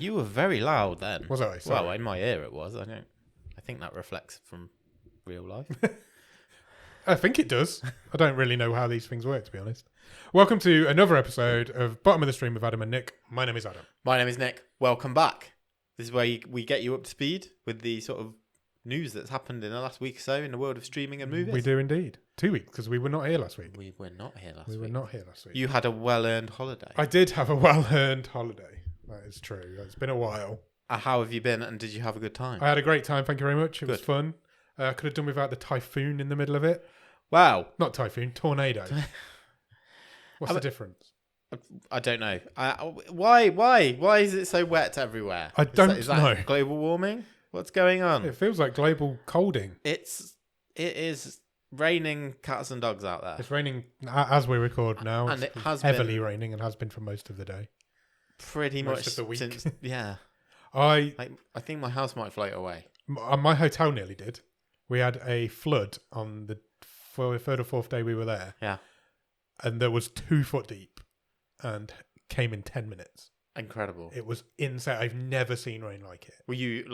you were very loud then. Was I? Sorry. Well, in my ear it was. I think that reflects from real life. I think it does. I don't really know how these things work, to be honest. Welcome to another episode of Bottom of the Stream with Adam and Nick. My name is Adam. My name is Nick. Welcome back. This is where we get you up to speed with the sort of news that's happened in the last week or so in the world of streaming and movies. We do indeed. 2 weeks, because we were not here last week. We were not here last week. You You had a well-earned holiday. I did have a well-earned holiday. That is true. It's been a while. How have you been, and did you have a good time? I had a great time, thank you very much. It was fun. I could have done without the typhoon in the middle of it. Wow. Not typhoon, tornado. What's the difference? I don't know. Why is it so wet everywhere? I don't is that know. Global warming? What's going on? It feels like global colding. It is raining cats and dogs out there. It's raining as we record now. And it has heavily been raining and has been for most of the day. Pretty much of the week. Since, yeah. I think my house might float away. My hotel nearly did. We had a flood on the third or fourth day we were there. Yeah. And there was 2 foot deep and came in 10 minutes. Incredible. It was insane. I've never seen rain like it. Were you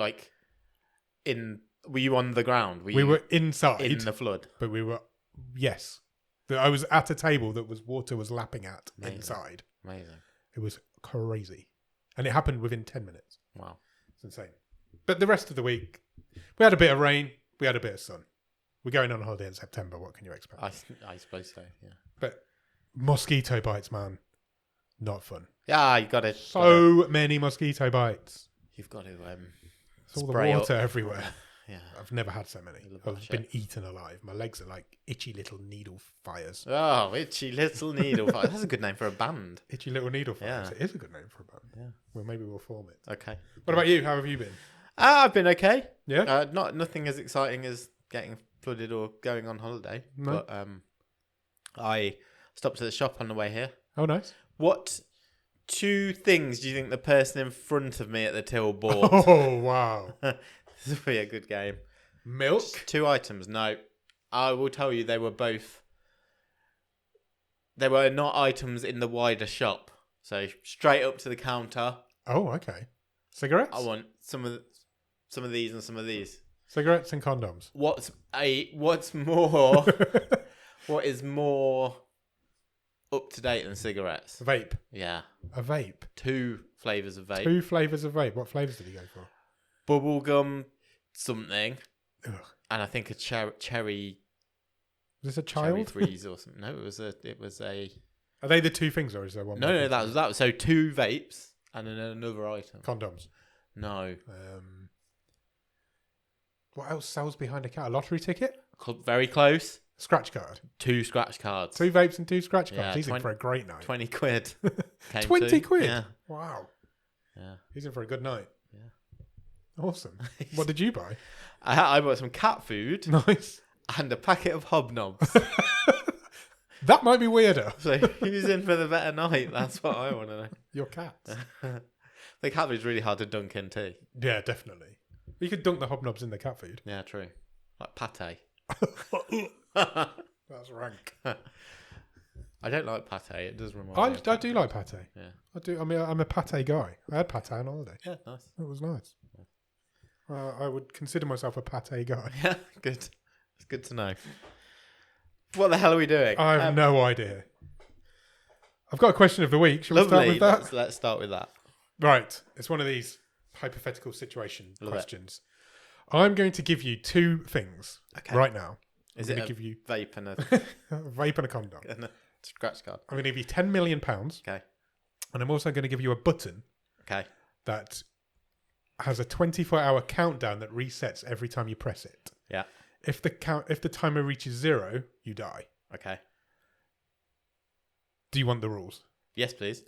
were you on the ground? We were inside. In the flood? But we were, yes. I was at a table that water was lapping at inside. Amazing. It was crazy. And it happened within 10 minutes. Wow. It's insane. But the rest of the week, we had a bit of rain. We had a bit of sun. We're going on holiday in September. What can you expect? I suppose so, yeah. But mosquito bites, man. Not fun. Yeah, you got it. So many mosquito bites. You've got to it's all the water everywhere. Yeah. I've never had so many. I've been eaten alive. My legs are like itchy little needle fires. Oh, itchy little needle fires. That's a good name for a band. Itchy little needle fires. Yeah. It is a good name for a band. Yeah. Well, maybe we'll form it. Okay. What about you? How have you been? I've been okay. Yeah. Nothing as exciting as getting flooded or going on holiday. No. But I stopped at the shop on the way here. Oh, nice. What 2 things do you think the person in front of me at the till bought? Oh, wow. This will be a good game. Milk? 2 items. No. I will tell you they were not items in the wider shop. So straight up to the counter. Oh, okay. Cigarettes? I want some of these and some of these. Cigarettes and condoms. What is more up to date than cigarettes? Vape. Yeah. A vape. 2 flavours of vape. 2 flavours of vape. What flavours did he go for? Bubblegum something. Ugh. And I think a cherry. Was this a Cherry child? freeze or something. No, it was a. Are they the 2 things or is there one more? No, that was so 2 vapes and then another item. Condoms. No. What else sells behind a counter? A lottery ticket? Very close. Scratch card. 2 scratch cards. 2 vapes and 2 scratch cards. Yeah, He's in for a great night. 20 quid. 20 quid? Yeah. Wow. Yeah. He's in for a good night. Yeah. Awesome. What did you buy? I bought some cat food. Nice. And a packet of hobnobs. That might be weirder. So who's in for the better night? That's what I want to know. Your cats. The cat food's really hard to dunk in too. Yeah, definitely. You could dunk the hobnobs in the cat food. Yeah, true. Like pate. That's rank. I don't like pate. It does remind me. I do like pate. Yeah. I do. I mean, I'm a pate guy. I had pate on holiday. Yeah, nice. It was nice. I would consider myself a pate guy. Yeah, good. It's good to know. What the hell are we doing? I have no idea. I've got a question of the week. Shall we start with that? Let's start with that. Right. It's one of these hypothetical situation questions. I'm going to give you 2 things right now. Is it give you vape and a vape and a condom and a scratch card? I'm going to give you £10 million. Okay. And I'm also going to give you a button. Okay. That has a 24-hour countdown that resets every time you press it. Yeah. If the timer reaches 0, you die. Okay. Do you want the rules? Yes, please.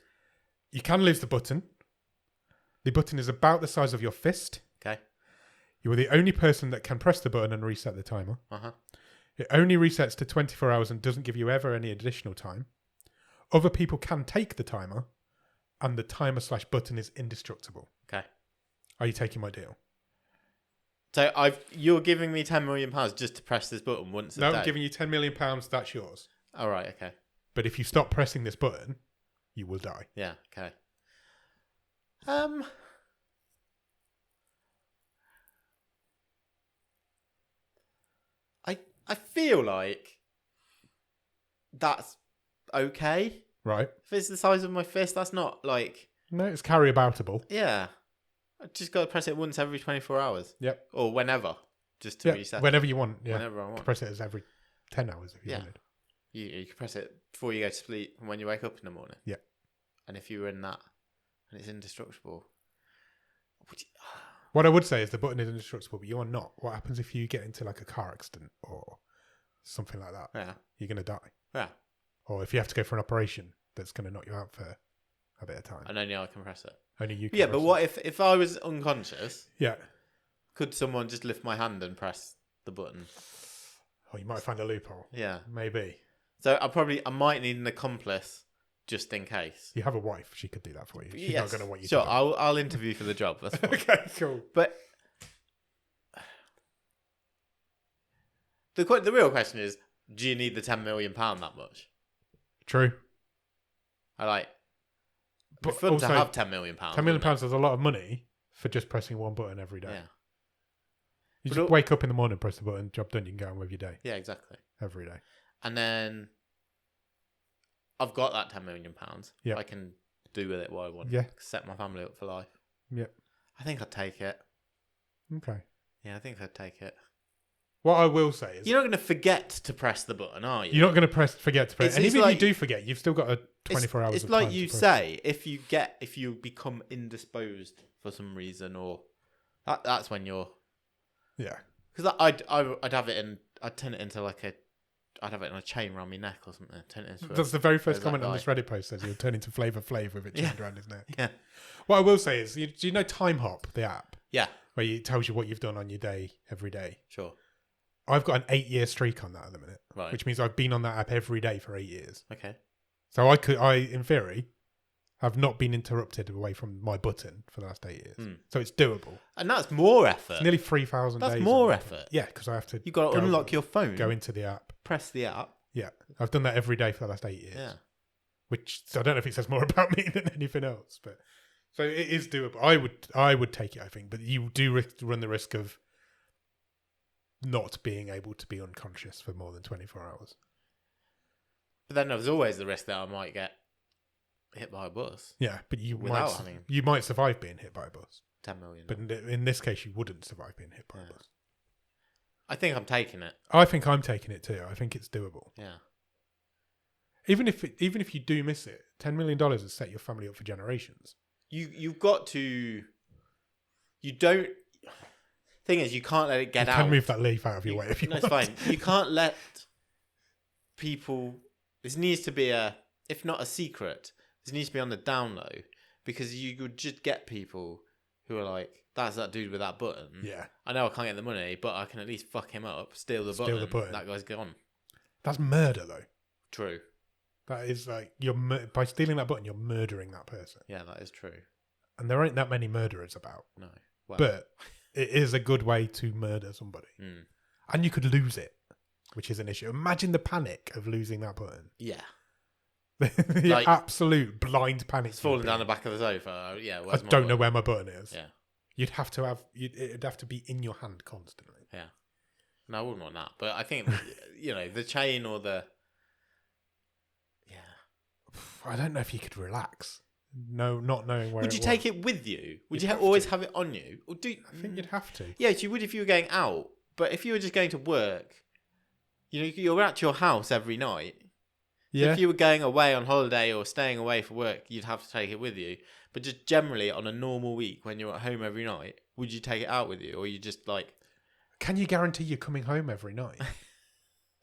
You can lose the button. The button is about the size of your fist. Okay. You are the only person that can press the button and reset the timer. Uh-huh. It only resets to 24 hours and doesn't give you ever any additional time. Other people can take the timer, and the timer/button is indestructible. Okay. Are you taking my deal? So you're giving me £10 million just to press this button once a day? No, I'm giving you £10 million. That's yours. All right. Okay. But if you stop pressing this button, you will die. Yeah. Okay. I feel like that's okay. Right. If it's the size of my fist, that's not like... No, it's carry aboutable. Yeah. I just got to press it once every 24 hours. Yep. Or whenever, just to reset whenever it. you want. Yeah. Whenever I want. You can press it as every 10 hours if you Yeah. wanted. You can press it before you go to sleep and when you wake up in the morning. Yeah. And if you were in that and it's indestructible... What I would say is the button is indestructible, but you're not. What happens if you get into like a car accident or something like that? Yeah. You're going to die. Yeah. Or if you have to go for an operation that's going to knock you out for a bit of time. And only I can press it. Only you can Yeah, press but it. what if I was unconscious? Yeah. Could someone just lift my hand and press the button? Oh, you might find a loophole. Yeah. Maybe. So I might need an accomplice just in case. You have a wife. She could do that for you. She's Yes. not going to want you Sure, to do I'll interview for the job. That's fine. Okay, cool. But the real question is, do you need the £10 million that much? True. But But it's fun also, to have £10 million. £10 million is a lot of money for just pressing one button every day. Yeah. You But just wake up in the morning, press the button, job done, you can go on with your day. Yeah, exactly. Every day. And then I've got that £10 million. Yeah. I can do with it what I want. Yeah. Set my family up for life. Yeah. I think I'd take it. Okay. Yeah, I think I'd take it. What I will say is... You're not going to forget to press the button, are you? You're not going to forget to press. And It's even like, if you do forget, you've still got a 24 hours It's of like time you to press. say, if you become indisposed for some reason, or that's when you're... Yeah. Because I'd have it in... I'd turn it into like a... I'd have it on a chain around my neck or something. Turn it into That's the very first that comment on guy. this Reddit post says he'll turn into Flavor Flav with it chained Yeah. around his neck. Yeah. What I will say is, do you know Time Hop, the app? Yeah, Where it tells you what you've done on your day every day? sure. I've got an 8-year streak on that at the minute. Right. Which means I've been on that app every day for 8 years. Okay. So I in theory, have not been interrupted away from my button for the last 8 years. So it's doable. And that's more effort. It's nearly 3,000 days. That's more on it. effort. Yeah, because I have to... You've got to unlock your phone. Go into the app. Press the app. Yeah. I've done that every day for the last 8 years. Yeah. Which, so I don't know if it says more about me than anything else, but so it is doable. I would take it, I think, but you do run the risk of not being able to be unconscious for more than 24 hours. But then there's always the risk that I might get hit by a bus. Yeah, but you Without might having- you might survive being hit by a bus. 10 million. But in this case, you wouldn't survive being hit by a Yeah. bus. I think I'm taking it. I think I'm taking it too. I think it's doable. Yeah. Even if you do miss it, $10 million has set your family up for generations. You've got to... You don't... Thing is, you can't let it get You out. can move that leaf out of your way if you No, want. it's fine. You can't let people... This needs to be if not a secret, this needs to be on the down low, because you would just get people who are like, that's that dude with that button. Yeah. I know I can't get the money, but I can at least fuck him up, steal the button. That guy's gone. That's murder, though. True. That is like, by stealing that button, you're murdering that person. Yeah, that is true. And there ain't that many murderers about. No. Well, But it is a good way to murder somebody. And you could lose it, which is an issue. Imagine the panic of losing that button. yeah. The Like, absolute blind panic. It's falling down the back of the sofa. Yeah, I where's my don't know button? where my button is. Yeah. You'd have to have, it'd have to be in your hand constantly. Yeah. No, I wouldn't want that. But I think, the chain or the... Yeah. I don't know if you could relax. No, not knowing where Would you was. take it with you? Would You'd you have always to. have it on you? Or do I think you'd have to. Yes, you would if you were going out. But if you were just going to work, you're at your house every night. So Yeah. if you were going away on holiday or staying away for work, you'd have to take it with you. But just generally on a normal week when you're at home every night, would you take it out with you? Or you just like... Can you guarantee you're coming home every night?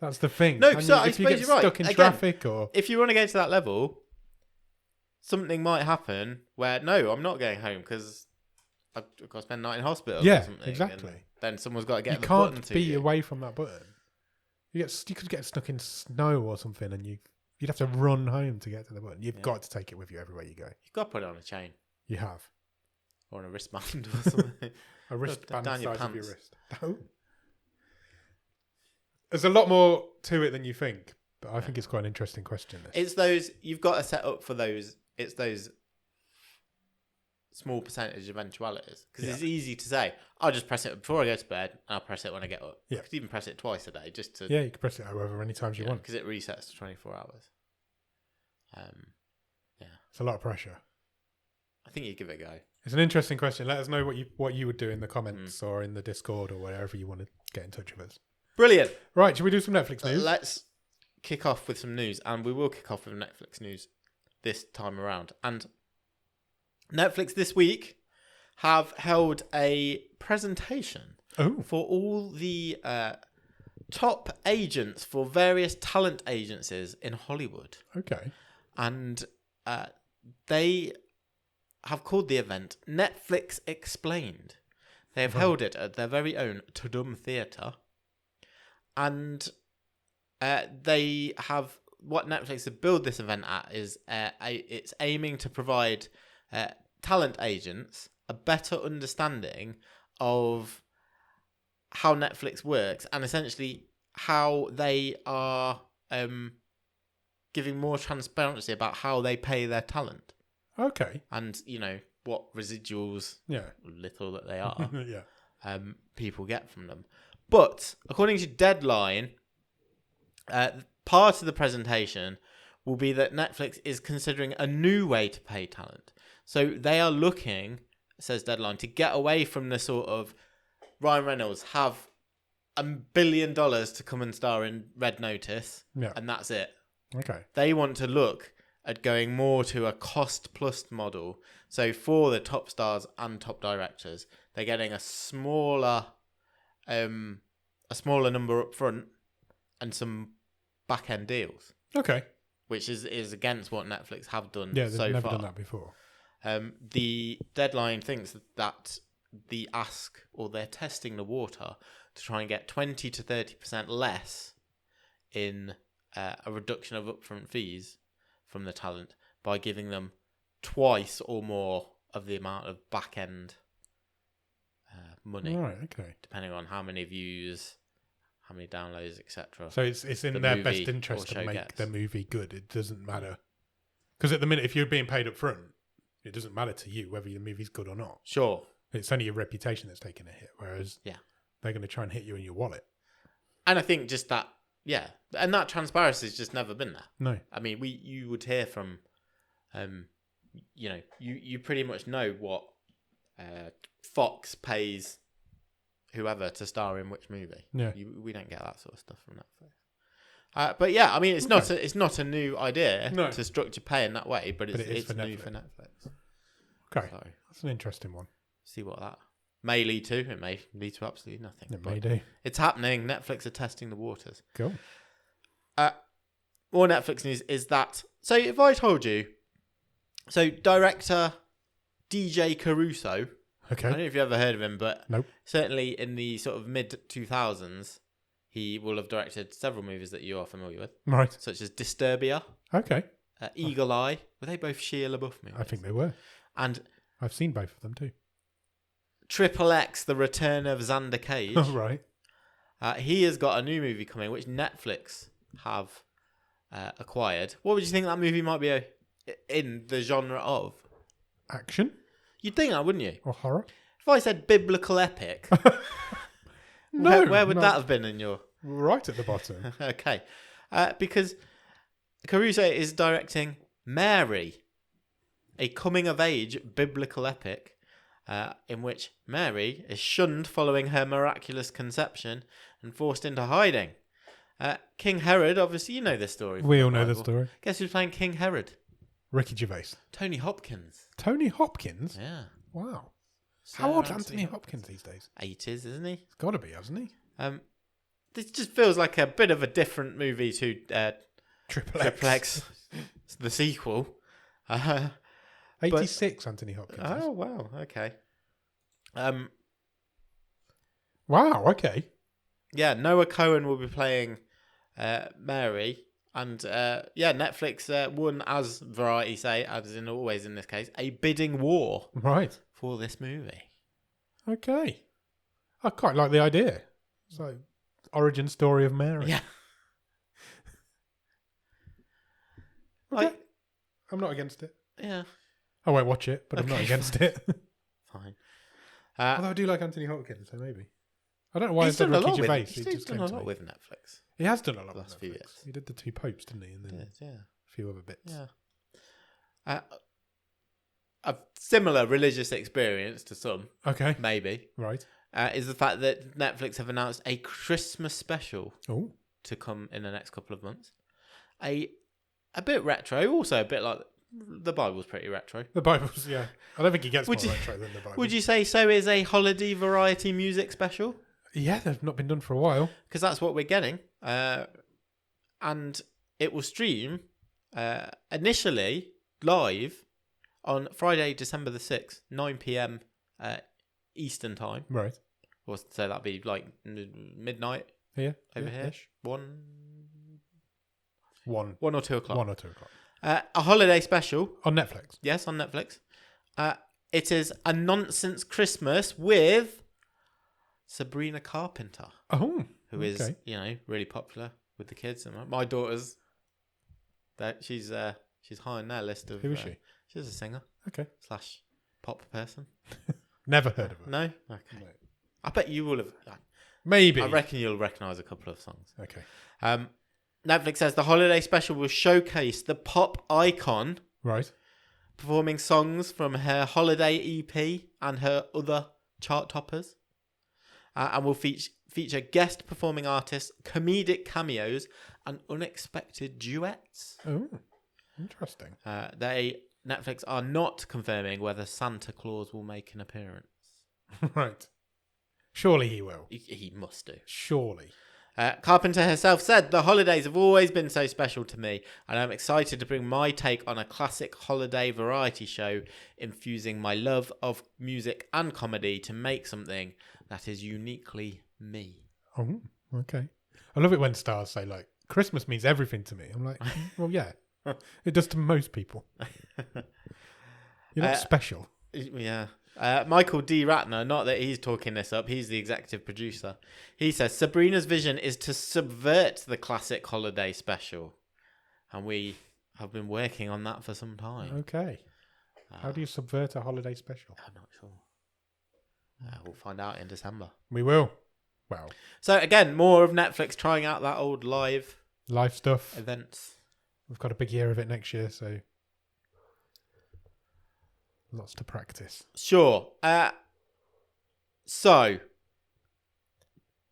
That's the thing. No, Can so you, I if you suppose get you're right. stuck in Again, traffic or... If you want to go to that level, something might happen where, no, I'm not going home because I've got to spend the night in hospital or Yeah, something. exactly. And then someone's got to get You the button can't to be you. away from that button. You could get stuck in snow or something and you'd have to run home to get to the button. You've got to take it with you everywhere you go. You've got to put it on a chain. You have. Or on a wristband or something. A wristband down the your size of your pants. wrist. Oh. There's a lot more to it than you think, but I think it's quite an interesting question. This. It's those, you've got to set up for those, it's those small percentage eventualities. Because it's easy to say, I'll just press it before I go to bed, and I'll press it when I get up. Yeah. I could even press it twice a day just to... Yeah, you can press it however many times you want. Because it resets to 24 hours. It's a lot of pressure. I think you give it a go. It's an interesting question. Let us know what you would do in the comments or in the Discord or wherever you want to get in touch with us. Brilliant. Right, should we do some Netflix news? Let's kick off with some news, and we will kick off with Netflix news this time around. And Netflix this week have held a presentation for all the top agents for various talent agencies in Hollywood. Okay. And they have called the event Netflix Explained. They have held it at their very own Tudum Theatre. And they have... What Netflix have built this event at is it's aiming to provide talent agents a better understanding of how Netflix works and essentially how they are giving more transparency about how they pay their talent. Okay. And, what residuals, little that they are, people get from them. But, according to Deadline, part of the presentation will be that Netflix is considering a new way to pay talent. So they are looking, says Deadline, to get away from the sort of Ryan Reynolds have $1 billion to come and star in Red Notice, and that's it. Okay. They want to look at going more to a cost-plus model. So for the top stars and top directors, they're getting a smaller number up front and some back-end deals. Okay. Which is against what Netflix have done so far. Yeah, they've never done that before. The Deadline thinks that the ask, or they're testing the water to try and get 20 to 30% less in a reduction of upfront fees from the talent by giving them twice or more of the amount of back-end money. Right, okay. Depending on how many views, how many downloads, etc. So it's in their best interest to make the movie good. It doesn't matter. Because at the minute, if you're being paid up front, it doesn't matter to you whether your movie's good or not. Sure. It's only your reputation that's taking a hit, whereas they're going to try and hit you in your wallet. And I think just that, and that transparency has just never been there. No. I mean, you would hear from, you pretty much know what Fox pays whoever to star in which movie. Yeah. We don't get that sort of stuff from Netflix. But yeah, I mean, it's not a new idea to structure pay in that way, but it's new for Netflix. Okay, so, that's an interesting one. See what that may lead to. It may lead to absolutely nothing. It may do. It's happening. Netflix are testing the waters. Cool. More Netflix news is that... So if I told you... So director DJ Caruso... Okay. I don't know if you've ever heard of him, but nope. Certainly in the sort of mid-2000s, he will have directed several movies that you are familiar with. Right. Such as Disturbia. Okay. Eagle Eye. Were they both Shia LaBeouf movies? I think they were. And... I've seen both of them too. Triple X, The Return of Xander Cage. Oh, right. He has got a new movie coming, which Netflix have acquired. What would you think that movie might be in the genre of? Action? You'd think that, wouldn't you? Or horror? If I said biblical epic, where would that have been in your... Right at the bottom. Okay. Because Caruso is directing Mary, a coming-of-age biblical epic in which Mary is shunned following her miraculous conception and forced into hiding. King Herod, obviously you know this story. We all know the story. Guess who's playing King Herod? Ricky Gervais. Tony Hopkins. Tony Hopkins? Yeah. Wow. Sir How old's Anthony Hopkins these days? 80s, isn't he? He's got to be, hasn't he? This just feels like a bit of a different movie to Triple X, the sequel. 86, Anthony Hopkins. Oh, wow. Okay. Wow, okay. Yeah, Noah Cohen will be playing Mary. And Netflix won, as Variety say, as in always in this case, a bidding war for this movie. Okay. I quite like the idea. So, origin story of Mary. Yeah. Okay. I'm not against it. Yeah. I won't watch it, but I'm not Okay, against it. Fine. Although I do like Anthony Hopkins, so maybe. I don't know why I He's said done a Ricky lot with. Gervais. He's It just done came a to lot me. with Netflix. He has done a lot The with last few Netflix. years. He did the 2 popes, didn't he? And then Yeah. a few other bits. Yeah. A similar religious experience to some, Okay. maybe, Right. is the fact that Netflix have announced a Christmas special Oh. to come in the next couple of months. A bit retro, also a bit like the Bible's pretty retro. The Bible's, yeah. I don't think he gets Would more you- retro than the Bible. Would you say so is a holiday variety music special? Yeah, they've not been done for a while. Because that's what we're getting. And it will stream initially live on Friday, December the 6th, 9 p.m. Eastern time. Right. Or so that'd be like midnight Here? over Yeah, here. ish. 1 1 or 2 o'clock. 1 or 2 o'clock. A holiday special. On Netflix. Yes, on Netflix. It is A Nonsense Christmas with Sabrina Carpenter, Oh. who is, really popular with the kids. And my daughter's, she's high on their list of. Who is she? She's a singer. Okay. / pop person. Never heard of her. No? Okay. No. I bet you will have. Maybe. I reckon you'll recognise a couple of songs. Okay. Netflix says the holiday special will showcase the pop icon Right. performing songs from her holiday EP and her other chart toppers, and will feature guest performing artists, comedic cameos, and unexpected duets. Oh. Interesting. Netflix are not confirming whether Santa Claus will make an appearance. Right. Surely he will. He must do. Surely. Carpenter herself said, "The holidays have always been so special to me, and I'm excited to bring my take on a classic holiday variety show, infusing my love of music and comedy to make something that is uniquely me." Oh, okay. I love it when stars say, like, Christmas means everything to me. I'm like, well, yeah. It does to most people. You're not special. Yeah. Michael D. Ratner, not that he's talking this up, he's the executive producer. He says, Sabrina's vision is to subvert the classic holiday special. And we have been working on that for some time. Okay. How do you subvert a holiday special? I'm not sure. We'll find out in December. We will. Well. So again, more of Netflix trying out that old live stuff. events. We've got a big year of it next year, so lots to practice. Sure. So,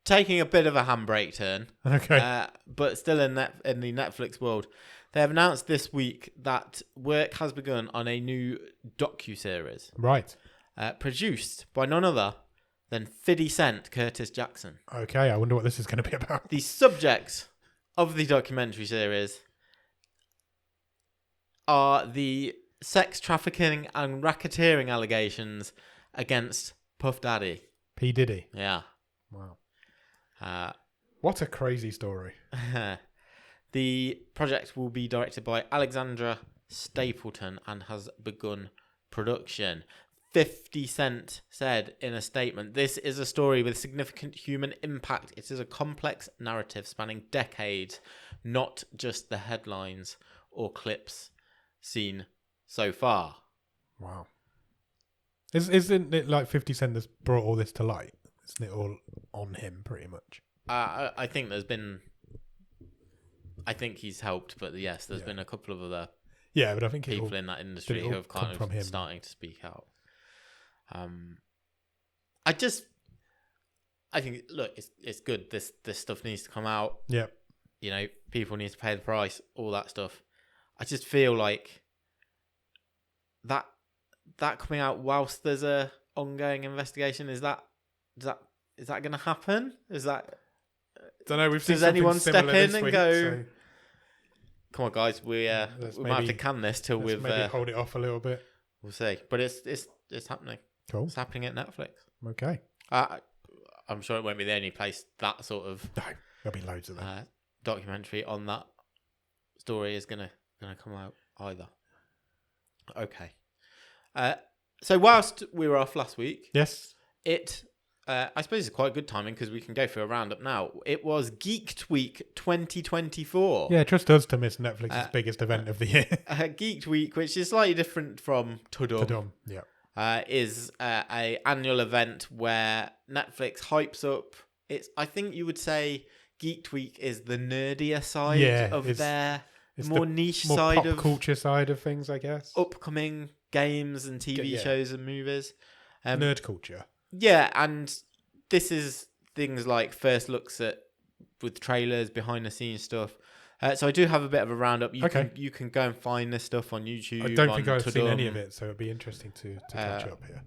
taking a bit of a handbrake turn, Okay. but still in the Netflix world, they have announced this week that work has begun on a new docuseries, Right. produced by none other than 50 Cent Curtis Jackson. Okay, I wonder what this is going to be about. The subject of the documentary series are the sex trafficking and racketeering allegations against Puff Daddy. P. Diddy. Yeah. Wow. What a crazy story. The project will be directed by Alexandra Stapleton and has begun production. 50 Cent said in a statement, "This is a story with significant human impact. It is a complex narrative spanning decades, not just the headlines or clips seen so far." Wow. Isn't it like 50 Cent that's brought all this to light? Isn't it all on him, pretty much? I think I think he's helped, but yes, there's been a couple of other but I think people in that industry who have kind from of him. starting to speak out. I think, look, it's good. This stuff needs to come out. Yeah. People need to pay the price, all that stuff. I just feel like that coming out whilst there's a ongoing investigation, is that going to happen? Is that? Don't know. We've seen Does anyone step in this and week, go, so "Come on, guys, we might have to can this till let's we've maybe hold it off a little bit." We'll see. But it's happening. Cool. It's happening at Netflix. Okay. I'm sure it won't be the only place that sort of No, there'll be loads of them. documentary on that story is gonna come out either. Okay. So whilst we were off last week, Yes. it I suppose it's quite good timing because we can go through a roundup now. It was Geeked Week 2024. Yeah, trust us to miss Netflix's biggest event of the year. Geeked Week, which is slightly different from Tudum, is a annual event where Netflix hypes up. I think you would say Geeked Week is the nerdier side of their more niche more side pop of culture side of things, I guess. Upcoming games and TV shows and movies. Nerd culture. Yeah, and this is things like first looks with trailers, behind the scenes stuff. So I do have a bit of a roundup. You can go and find this stuff on YouTube. I don't think I've seen any of it, so it'd be interesting to catch up here.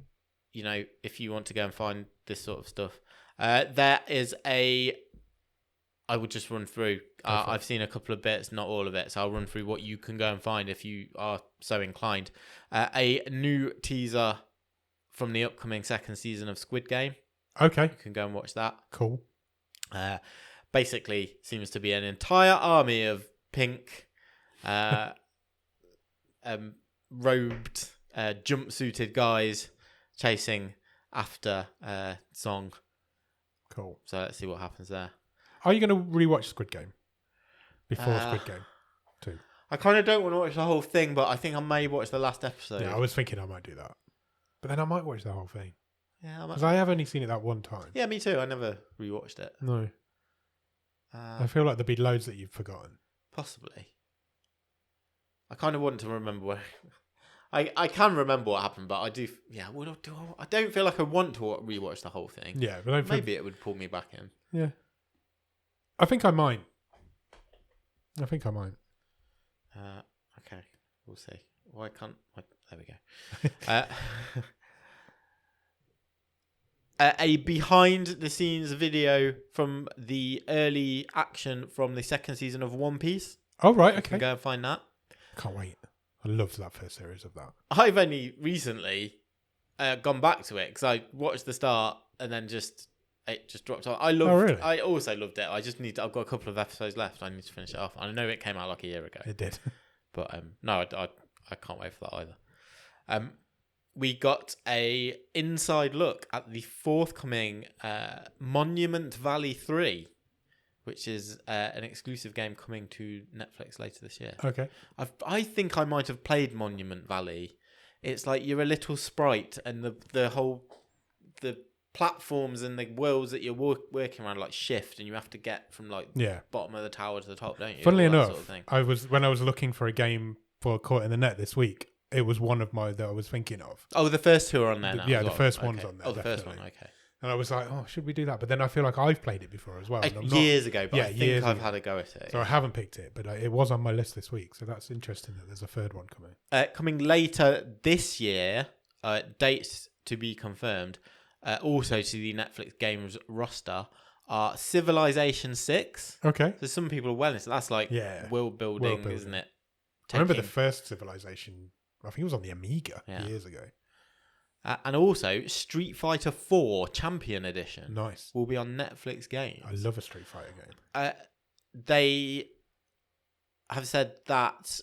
You know, if you want to go and find this sort of stuff, there is I would just run through. I've seen a couple of bits, not all of it, so I'll run through what you can go and find if you are so inclined. A new teaser from the upcoming second season of Squid Game. Okay. You can go and watch that. Cool. Basically, seems to be an entire army of pink, robed, jumpsuited guys chasing after Song. Cool. So let's see what happens there. Are you going to rewatch Squid Game before Squid Game 2? I kind of don't want to watch the whole thing, but I think I may watch the last episode. Yeah, I was thinking I might do that. But then I might watch the whole thing. Yeah, because I have only seen it that one time. Yeah, me too. I never rewatched it. No. I feel like there'll be loads that you've forgotten. Possibly. I kind of want to remember where... I can remember what happened, but I do... Yeah, I don't feel like I want to rewatch the whole thing. Yeah, but maybe it would pull me back in. Yeah. I think I might. Okay. We'll see. Why can't... There we go. A behind-the-scenes video from the early action from the second season of One Piece. Oh, right, okay. You can go and find that. Can't wait. I loved that first series of that. I've only recently gone back to it because I watched the start and then it just dropped off. Really? I also loved it. I've got a couple of episodes left. I need to finish it off. I know it came out like a year ago. It did. But no, I can't wait for that either. We got a inside look at the forthcoming Monument Valley 3, which is an exclusive game coming to Netflix later this year. Okay. I think I might have played Monument Valley. It's like you're a little sprite, and the platforms and the worlds that you're working around like shift, and you have to get from bottom of the tower to the top, don't you? Funnily enough, sort of thing. when I was looking for a game for Caught in the Net this week, it was one of my that I was thinking of. Oh, the first two are on there now. Yeah, the first one's on there. Oh, the first one, okay. And I was like, oh, should we do that? But then I feel like I've played it before as well. Years ago, but I think I've had a go at it. So I haven't picked it, but it was on my list this week. So that's interesting that there's a third one coming. Coming later this year, dates to be confirmed, also to the Netflix games roster, are Civilization 6. Okay. So some people are well into that's like world building, isn't it? I remember the first Civilization, I think it was on the Amiga years ago. And also, Street Fighter 4 Champion Edition will be on Netflix Games. I love a Street Fighter game. They have said that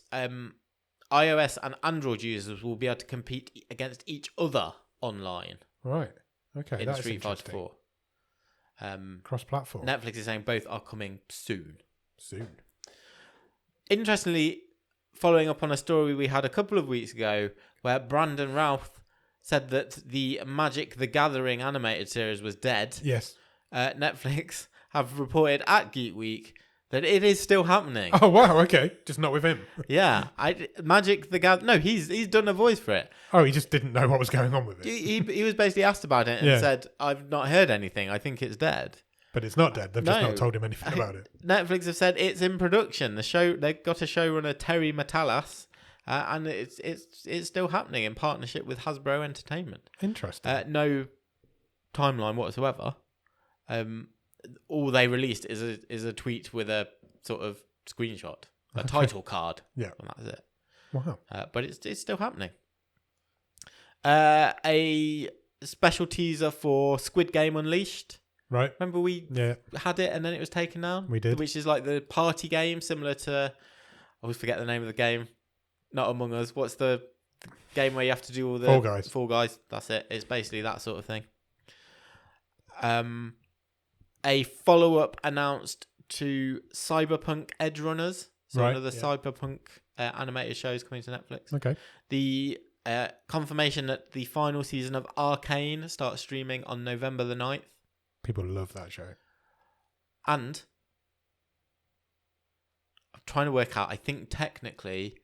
iOS and Android users will be able to compete against each other online. Right. Okay. In Street Fighter 4. Cross-platform. Netflix is saying both are coming soon. Soon. Interestingly, following up on a story we had a couple of weeks ago where Brandon Routh said that the Magic the Gathering animated series was dead. Yes. Netflix have reported at Geek Week that it is still happening. Oh, wow. Okay. Just not with him. Yeah. Magic the Gathering... No, he's done a voice for it. Oh, he just didn't know what was going on with it. He was basically asked about it and said, I've not heard anything. I think it's dead. But it's not dead. They've just not told him anything about it. Netflix have said it's in production. They've got a showrunner, Terry Matalas, and it's still happening in partnership with Hasbro Entertainment. Interesting. No timeline whatsoever. All they released is a tweet with a sort of screenshot, a title card. Yeah, and that's it. Wow. But it's still happening. A special teaser for Squid Game Unleashed. Right. Remember we had it and then it was taken down? We did. Which is like the party game, similar to... I always forget the name of the game. Not Among Us. What's the game where you have to do all the... Fall Guys. Fall Guys. That's it. It's basically that sort of thing. A follow-up announced to Cyberpunk Edge Runners. So Right, another Cyberpunk animated show is coming to Netflix. Okay. The confirmation that the final season of Arcane starts streaming on November the 9th. People love that show. And I'm trying to work out, I think technically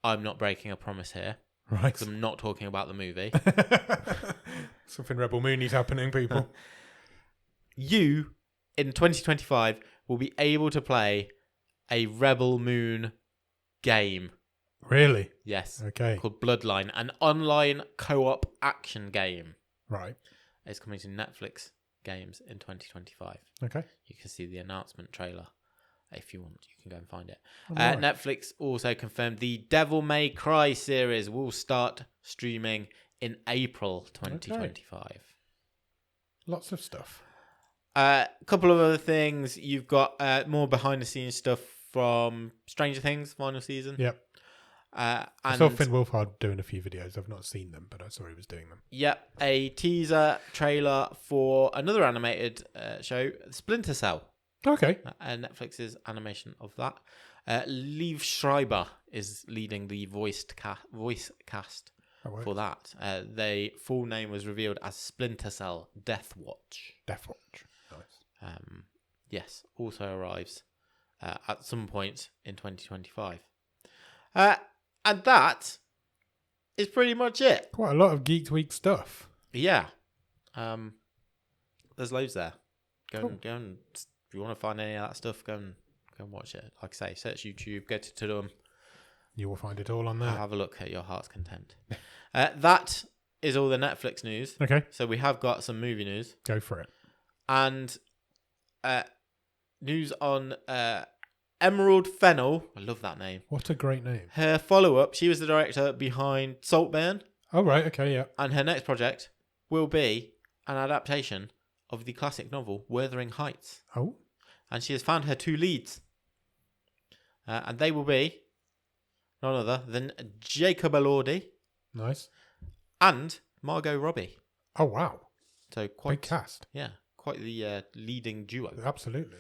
I'm not breaking a promise here. Right. Because I'm not talking about the movie. Something Rebel Mooney's happening, people. You, in 2025, will be able to play a Rebel Moon game. Really? Yes. Okay. Called Bloodline, an online co-op action game. Right. It's coming to Netflix games in 2025. Okay. You can see the announcement trailer. If you want, you can go and find it. Right. Netflix also confirmed the Devil May Cry series will start streaming in April 2025. Okay. Lots of stuff. A couple of other things. You've got more behind-the-scenes stuff from Stranger Things final season. Yep. And I saw Finn Wolfhard doing a few videos. I've not seen them, but I saw he was doing them. Yep, a teaser trailer for another animated show, Splinter Cell. Okay. Netflix's animation of that. Liev Schreiber is leading the voice cast for that. The full name was revealed as Splinter Cell Death Watch. Death Watch. Nice. Yes, also arrives at some point in 2025. And that is pretty much it. Quite a lot of Geeked Week stuff. Yeah. There's loads there. Go and if you want to find any of that stuff, go and watch it. Like I say, search YouTube, go to Tudum. You will find it all on there. Have a look at your heart's content. That is all the Netflix news. Okay. So we have got some movie news. Go for it. And news on Emerald Fennell. I love that name. What a great name. Her follow-up, she was the director behind Saltburn. Oh, right. Okay, yeah. And her next project will be an adaptation of the classic novel Wuthering Heights. Oh. And she has found her two leads. And they will be none other than Jacob Elordi. Nice. And Margot Robbie. Oh, wow. So quite... Big cast. Yeah, quite the leading duo. Absolutely.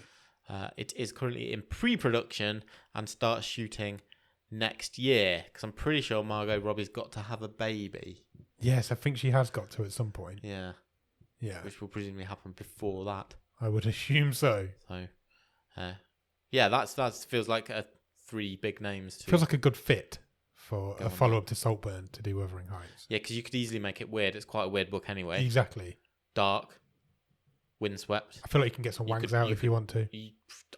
It is currently in pre-production and starts shooting next year. Because I'm pretty sure Margot Robbie's got to have a baby. Yes, I think she has got to at some point. Yeah. Yeah. Which will presumably happen before that. I would assume so. So, yeah, that feels like three big names. Feels like a good fit for a follow-up to Saltburn to do Wuthering Heights. Yeah, because you could easily make it weird. It's quite a weird book anyway. Exactly. Dark, windswept. I feel like you can get some wangs out if you want to.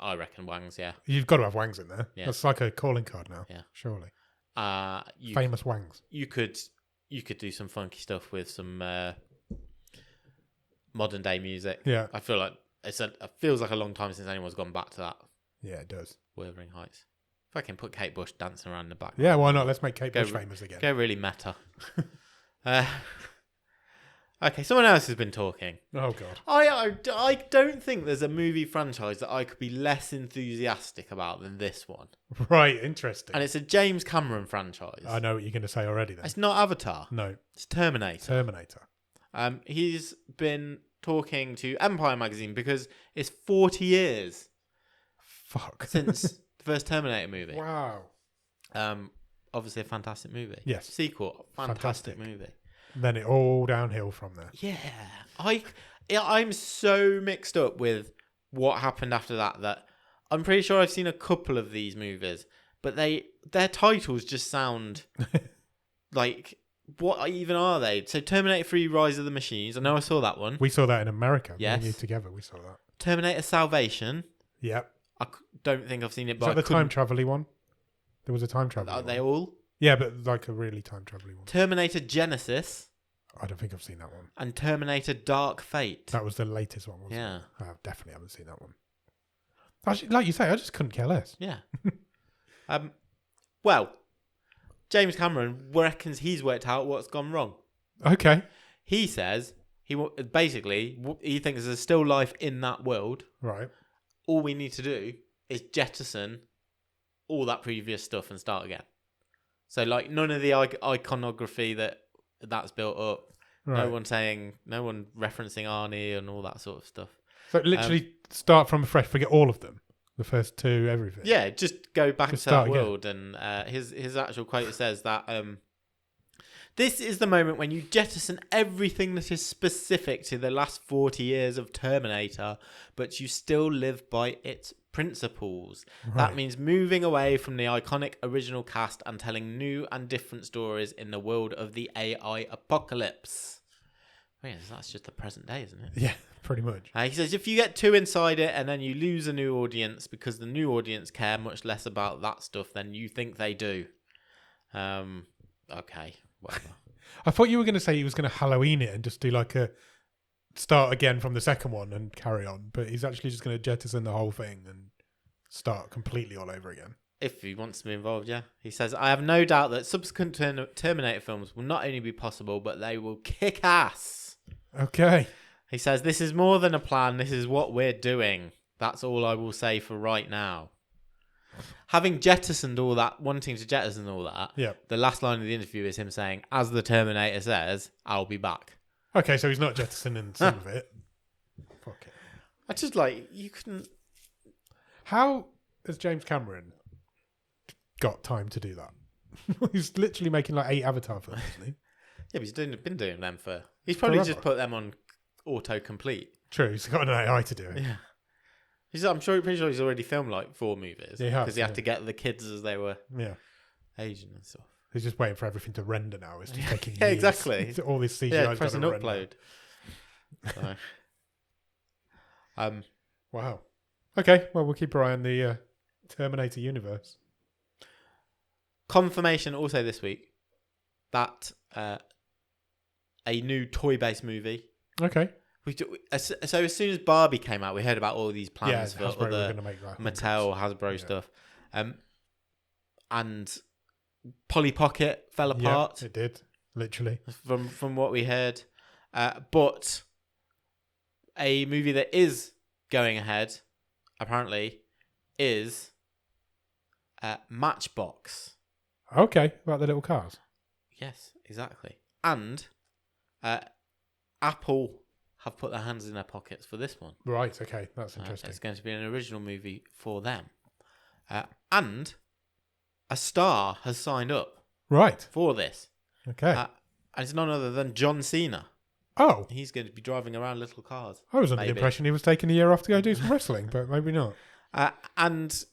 I reckon wangs, yeah. You've got to have wangs in there. Yeah. That's like a calling card now. Yeah. Surely. Famous wangs. You could do some funky stuff with some modern day music. Yeah. I feel like it feels like a long time since anyone's gone back to that. Yeah, it does. Wuthering Heights. If I can put Kate Bush dancing around in the back. Yeah, why not? Let's make Kate Bush famous again. Go really meta. Okay, someone else has been talking. Oh, God. I don't think there's a movie franchise that I could be less enthusiastic about than this one. Right, interesting. And it's a James Cameron franchise. I know what you're going to say already then. It's not Avatar. No. It's Terminator. Terminator. He's been talking to Empire magazine because it's 40 years since the first Terminator movie. Wow. Obviously a fantastic movie. Yes. Sequel, fantastic movie. Then it all downhill from there. Yeah. I'm so mixed up with what happened after that I'm pretty sure I've seen a couple of these movies, but their titles just sound like, what even are they? So Terminator 3 Rise of the Machines. I know I saw that one. We saw that in America. Yes. Me and you together, we saw that. Terminator Salvation. Yep. I don't think I've seen it, Is but that the time travel-y one? There was a time travel. Are they all? Yeah, but like a really time travel one. Terminator Genesis. I don't think I've seen that one. And Terminator Dark Fate. That was the latest one, wasn't Yeah. it? I definitely haven't seen that one. Actually, like you say, I just couldn't care less. Yeah. Well, James Cameron reckons he's worked out what's gone wrong. Okay. He says he thinks there's still life in that world. Right. All we need to do is jettison all that previous stuff and start again. So, like, none of the iconography that's built up, Right. No one referencing Arnie and all that sort of stuff. So literally start from fresh, forget all of them. The first two, everything. Yeah, just go back Just into that start again. world. And his actual quote says that this is the moment when you jettison everything that is specific to the last 40 years of Terminator, but you still live by its principles. Right. That means moving away from the iconic original cast and telling new and different stories in the world of the AI apocalypse. Well, yes, that's just the present day, isn't it? Yeah, pretty much. He says if you get too inside it and then you lose a new audience because the new audience care much less about that stuff than you think they do. Okay, whatever. I thought you were going to say he was going to Halloween it and just do like a start again from the second one and carry on, but he's actually just going to jettison the whole thing and start completely all over again. If he wants to be involved, yeah. He says, I have no doubt that subsequent Terminator films will not only be possible, but they will kick ass. Okay. He says, this is more than a plan. This is what we're doing. That's all I will say for right now. Having jettisoned all that, wanting to jettison all that, Yeah. the last line of the interview is him saying, as the Terminator says, I'll be back. Okay, so he's not jettisoning some of it. Fuck it. I just like, you couldn't... How has James Cameron got time to do that? He's literally making like 8 Avatar films, isn't he? Yeah, but he's been doing them for... He's probably Forever. just put them on auto-complete. True, he's got an AI to do it. Yeah. Pretty sure he's already filmed like 4 movies. He has, Because he had to get the kids as they were Yeah. aging and stuff. He's just waiting for everything to render now. It's just taking Yeah, years. exactly. All this CGI Yeah, is press and got to render. upload. So, Wow. Okay, well, we'll keep our eye on the Terminator universe. confirmation also this week that a new toy-based movie. Okay. So as soon as Barbie came out, we heard about all these Yeah, plans for Hasbro were other going to make that. Mattel, Hasbro Yeah. stuff. And Polly Pocket fell apart. Yeah, it did. Literally. From what we heard. But a movie that is going ahead, apparently, is Matchbox. Okay, about the little cars. Yes, exactly. And Apple have put their hands in their pockets for this one. Right, okay, that's interesting. It's going to be an original movie for them. And a star has signed up Right, for this. okay. And it's none other than John Cena. Oh, He's going to be driving around little cars. I was under the maybe. impression he was taking a year off to go do some wrestling, but maybe not. And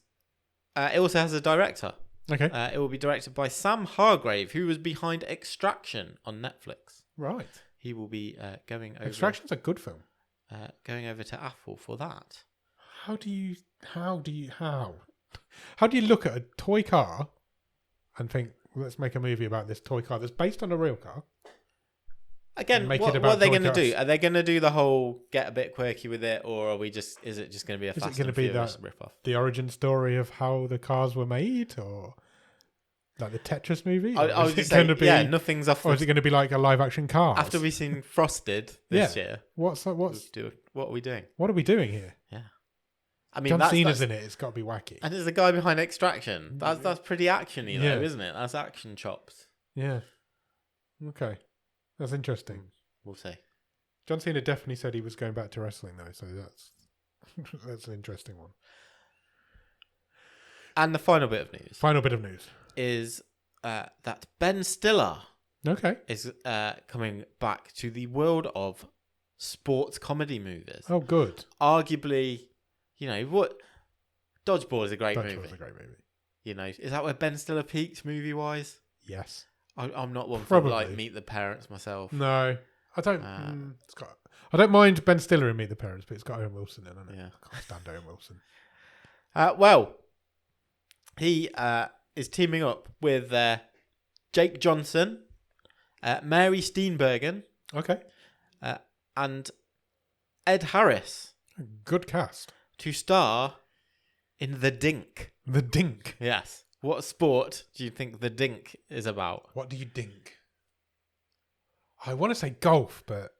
it also has a director. Okay, It will be directed by Sam Hargrave, who was behind Extraction on Netflix. right. He will be going over Extraction's a good film. going over to Apple for that. How do you look at a toy car and think, let's make a movie about this toy car that's based on a real car? Again, Make it what about are they toy going to do? cars. Are they going to do the whole get a bit quirky with it, or are we just? Is it just going to be a Is it Fast gonna and be Furious that- ripoff? The origin story of how the cars were made, or like the Tetris movie? I Or was is just it going saying, to be, yeah, nothing's off. or is it going to be like a live action car? After we've seen Frosted this year, what are we doing? we doing here? Yeah, I mean, John that's, Cena's that's in it. It's got to be wacky. and there's the guy behind Extraction. That's pretty actiony, though, Yeah. isn't it? That's action chops. Yeah. Okay, that's interesting. We'll see. John Cena definitely said he was going back to wrestling, though, so that's an interesting one. And the final bit of news Final bit of news. is that Ben Stiller Okay. is coming back to the world of sports comedy movies. Oh, good. Arguably, what? Dodgeball is a great Dodgeball movie. is a great movie. Is that where Ben Stiller peaked movie-wise? Yes. I'm not one Probably. for like Meet the Parents myself. No, I don't. Uh, I don't mind Ben Stiller in Meet the Parents, but it's got Owen Wilson in it. Yeah. I can't stand Owen Wilson. Well, he is teaming up with Jake Johnson, Mary Steenburgen, Okay. and Ed Harris Good cast. to star in The Dink. The Dink. Yes. What sport do you think The Dink is about? What do you dink? I want to say golf, but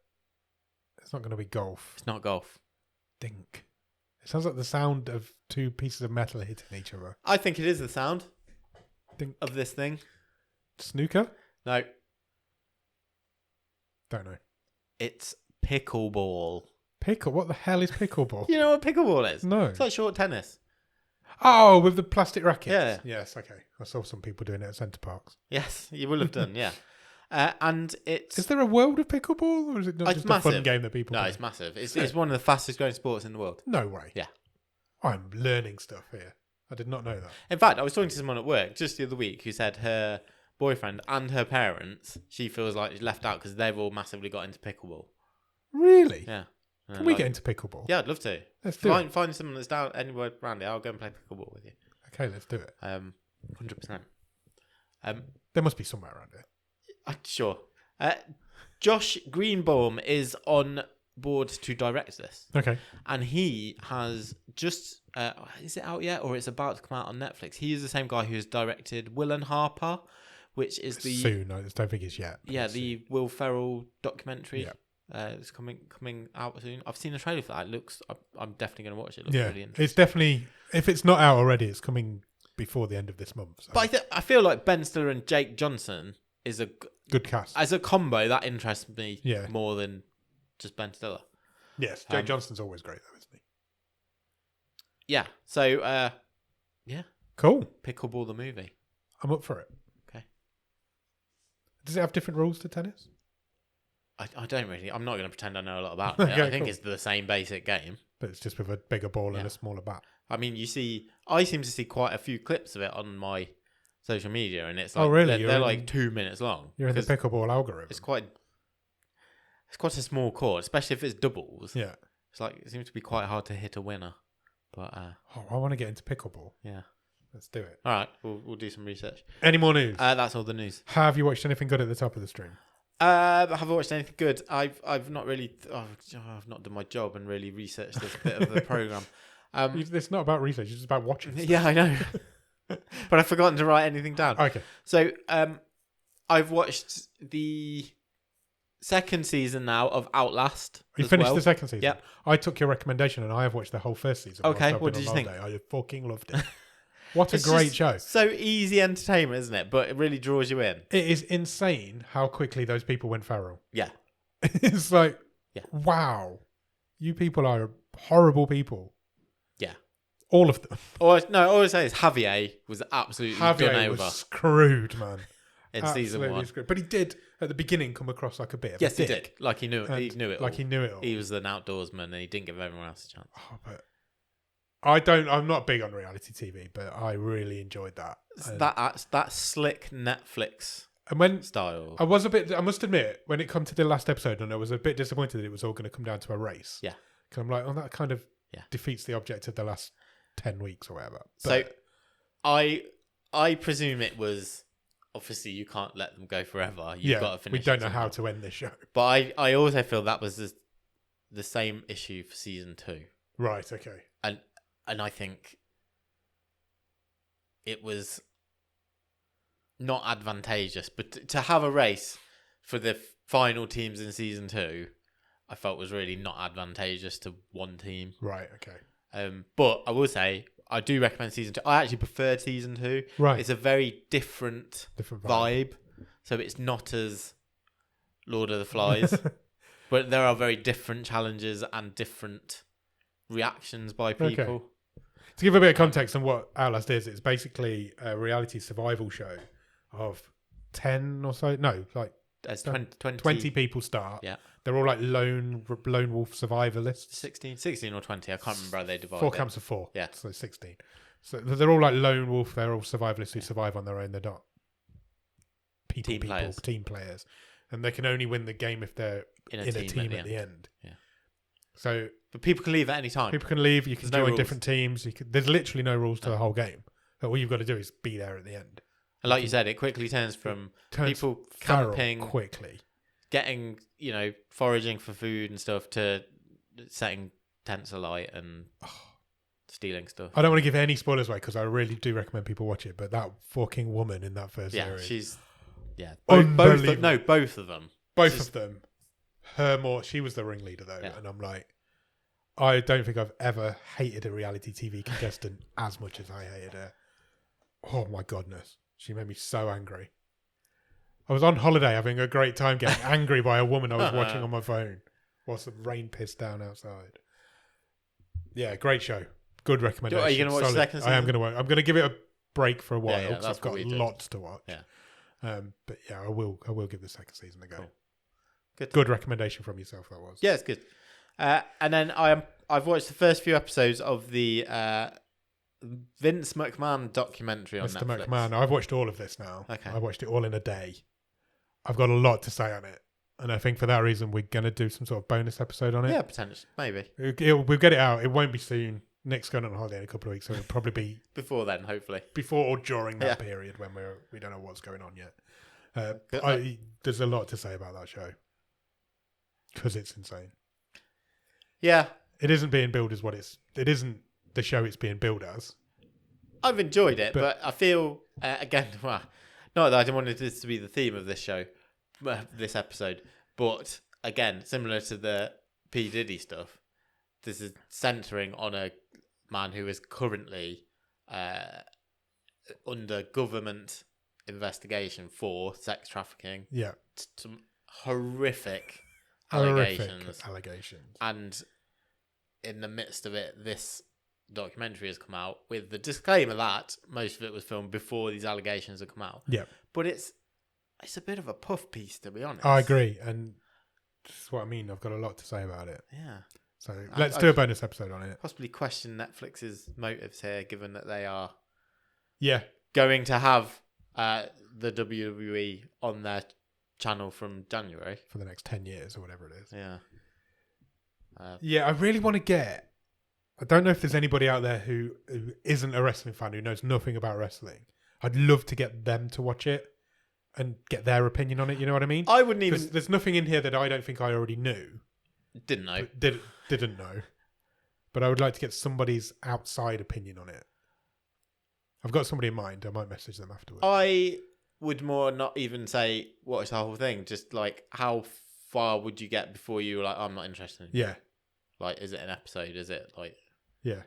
it's not going to be golf. It's not golf. Dink. It sounds like the sound of two pieces of metal hitting each other. I think it is the sound Dink. of this thing. Snooker? No. Don't know. It's pickleball. What the hell is pickleball? You know what pickleball is? No. It's like short tennis. Oh, with the plastic rackets. Yeah. Yes, okay. I saw some people doing it at centre parks. Yes, you will have done, yeah. And it's... Is there a world of pickleball, or is it not just massive. a fun game that people No, play? it's massive. It's one of the fastest growing sports in the world. No way. Yeah. I'm learning stuff here. I did not know that. In fact, I was talking to someone at work just the other week who said her boyfriend and her parents, she feels like she's left out because they've all massively got into pickleball. Really? Yeah. Can we get into pickleball? Yeah, I'd love to. Let's do it. Find someone that's down anywhere around it. I'll go and play pickleball with you. Okay, let's do it. 100%. There must be somewhere around here. Sure. Josh Greenbaum is on board to direct this. Okay. And he has just... is it out yet? Or it's about to come out on Netflix. He is the same guy who has directed Will and Harper, which is the... Soon. I don't think it's yet. Yeah, the Will Ferrell documentary. Yeah. It's coming out soon. I've seen a trailer for that. It looks... I'm definitely going to watch it. It looks Yeah, really interesting. it's definitely... If it's not out already, it's coming before the end of this month. So. But I feel like Ben Stiller and Jake Johnson is a... Good cast. As a combo, that interests me Yeah. more than just Ben Stiller. Yes, Jake Johnson's always great, though, isn't he? Yeah. So, yeah. Cool. Pickleball the movie. I'm up for it. Okay. Does it have different rules to tennis? I don't really... I'm not going to pretend I know a lot about it. Okay, I think cool. it's the same basic game. But it's just with a bigger ball Yeah. and a smaller bat. I mean, I seem to see quite a few clips of it on my social media, and it's like... Oh, really? They're like 2 minutes long. You're in the because pickleball algorithm. It's quite a small court, especially if it's doubles. Yeah. It's like... It seems to be quite hard to hit a winner. But, I want to get into pickleball. yeah. Let's do it. All right. We'll do some research. Any more news? That's all the news. Have you watched anything good at the top of the stream? I haven't watched anything good. I've not really. I've not done my job and really researched this bit of the program. It's not about research. It's just about watching stuff. Yeah, I know, but I've forgotten to write anything down. Okay. So I've watched the second season now of Outlast. You finished the second season? Yep. I took your recommendation and I have watched the whole first season. Okay, whilst I've what been did on you think? holiday. I fucking loved it. What a It's great just show. So easy entertainment, isn't it? But it really draws you in. It is insane how quickly those people went feral. Yeah. It's like, Yeah. wow, you people are horrible people. Yeah. All of them. All I always say is Javier was absolutely done Javier over was screwed, man. in season Absolutely 1. screwed. But he did, at the beginning, come across like a bit of Yes, a he dick. did. Like he knew it. He And knew it. Like all. he knew it all. He was an outdoorsman and he didn't give everyone else a chance. Oh, but I'm not big on reality TV, but I really enjoyed that. And, That slick Netflix and when style. I must admit, when it come to the last episode, and I was a bit disappointed that it was all going to come down to a race. Yeah. Because I'm like, oh, that kind of Yeah. defeats the object of the last 10 weeks or whatever. So But, I presume it was, obviously you can't let them go forever. You've got to finish we don't it know how somehow. to end this show. But I also feel that was the same issue for season 2. Right, okay. And I think it was not advantageous. But to have a race for the final teams in season 2, I felt was really not advantageous to one team. Right, okay. But I will say, I do recommend season 2. I actually preferred season 2. Right. It's a very different vibe. So it's not as Lord of the Flies. But there are very different challenges and different reactions by people. Okay. To give a bit of context on what Outlast is, it's basically a reality survival show of 10 or so. No, like There's 20 people start. Yeah. They're all like lone wolf survivalists. 16 or 20. I can't remember how they divide 4 it. camps of 4. Yeah. So 16. So they're all like lone wolf. They're all survivalists who survive on their own. They're not team players. And they can only win the game if they're in a team at the end. Yeah. So But people can leave at any time. people can leave. You can There's no join rules. different teams. There's literally no rules to the whole game. So all you've got to do is be there at the end. And like you said, it quickly turns from people feral camping, quickly. getting, foraging for food and stuff, to setting tents alight and stealing stuff. I don't want to give any spoilers away because I really do recommend people watch it. But that fucking woman in that first Yeah, series, she's... Yeah. Unbelievable. Both of them. both of them. She was the ringleader though, Yeah. and I'm like, I don't think I've ever hated a reality TV contestant as much as I hated her. Oh my goodness, she made me so angry. I was on holiday having a great time getting angry by a woman I was watching on my phone whilst the rain pissed down outside. Yeah, great show. Good recommendation. Are you going to watch the second season? I am going to watch. I'm going to give it a break for a while because that's I've got lots to watch. Yeah. But yeah, I will give the second season a go. Cool. Good recommendation from yourself, that was. Yeah, it's good. And then I've watched the first few episodes of the Vince McMahon documentary on Mr. Netflix. McMahon. I've watched all of this now. Okay. I watched it all in a day. I've got a lot to say on it. And I think for that reason, we're going to do some sort of bonus episode on it. Yeah, potentially. Maybe. We'll get it out. It won't be soon. Nick's going on holiday in a couple of weeks, so it'll probably be... Before then, hopefully. Before or during that period when we don't know what's going on yet. There's a lot to say about that show. Because it's insane. Yeah. It isn't being billed as what it's... It isn't the show it's being billed as. I've enjoyed it, but I feel, again, well, not that I didn't want this to be the theme of this show, this episode, but again, similar to the P. Diddy stuff, this is centering on a man who is currently under government investigation for sex trafficking. Yeah. Some horrific allegations. And in the midst of it, this documentary has come out with the disclaimer that most of it was filmed before these allegations have come out. Yeah. But it's a bit of a puff piece, to be honest. I agree. And that's what I mean. I've got a lot to say about it. Yeah. So let's do a bonus episode on it. Possibly question Netflix's motives here, given that they are going to have the WWE on their channel from January. For the next 10 years or whatever it is. Yeah. I really want to get... I don't know if there's anybody out there who isn't a wrestling fan, who knows nothing about wrestling. I'd love to get them to watch it and get their opinion on it, you know what I mean? I wouldn't even... Because there's nothing in here that I don't think I already knew. Didn't know. Didn't know. But I would like to get somebody's outside opinion on it. I've got somebody in mind. I might message them afterwards. I would more not even say watch the whole thing. Just like, how far would you get before you were like, I'm not interested? Yeah. Like, is it an episode? Is it like... Yeah.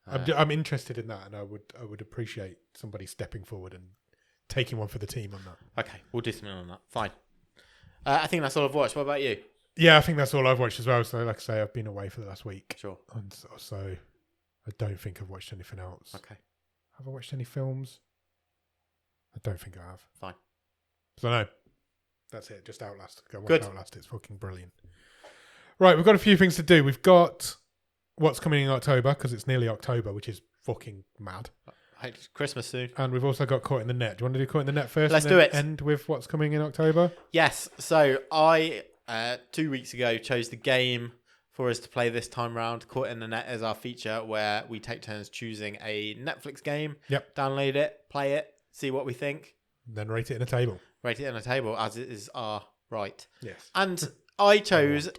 I'm interested in that, and I would appreciate somebody stepping forward and taking one for the team on that. Okay, we'll do something on that. Fine. I think that's all I've watched. What about you? Yeah, I think that's all I've watched as well. So, like I say, I've been away for the last week. Sure. And so I don't think I've watched anything else. Okay. Have I watched any films? I don't think I have. Fine. So, no. That's it. Just Outlast. Go watch Good. Outlast. It's fucking brilliant. Right, we've got a few things to do. We've got what's coming in October, because it's nearly October, which is fucking mad. It's Christmas soon. And we've also got Caught in the Net. Do you want to do Caught in the Net first? Let's and do then it. End with what's coming in October? Yes. So I, 2 weeks ago, chose the game for us to play this time round. Caught in the Net is our feature where we take turns choosing a Netflix game. Yep. Download it, play it, see what we think. Then rate it in a table. Rate it in a table, as it is our right. Yes. And I chose